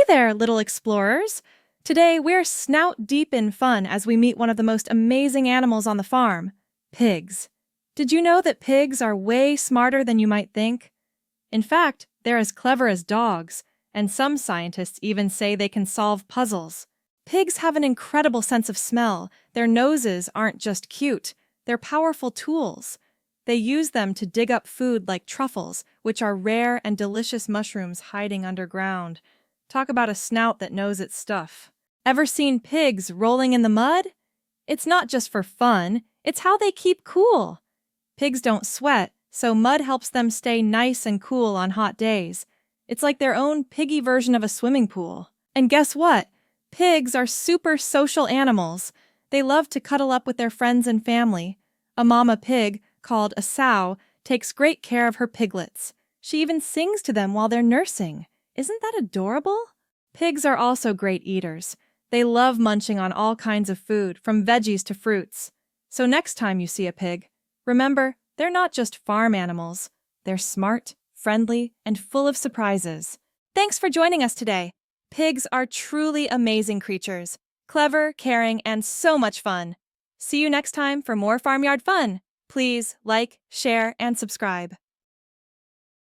there, little explorers! Today we're snout deep in fun as we meet one of the most amazing animals on the farm, pigs. Did you know that pigs are way smarter than you might think? In fact, they're as clever as dogs, and some scientists even say they can solve puzzles. Pigs have an incredible sense of smell. Their noses aren't just cute, they're powerful tools. They use them to dig up food like truffles, which are rare and delicious mushrooms hiding underground. Talk about a snout that knows its stuff. Ever seen pigs rolling in the mud? It's not just for fun, it's how they keep cool. Pigs don't sweat, so mud helps them stay nice and cool on hot days. It's like their own piggy version of a swimming pool. And guess what? Pigs are super social animals. They love to cuddle up with their friends and family. A mama pig, called a sow, takes great care of her piglets. She even sings to them while they're nursing. Isn't that adorable? Pigs are also great eaters. They love munching on all kinds of food, from veggies to fruits. So next time you see a pig, remember, they're not just farm animals. They're smart, friendly, and full of surprises. Thanks for joining us today. Pigs are truly amazing creatures, clever, caring, and so much fun. See you next time for more Farmyard fun. Please like, share, and subscribe.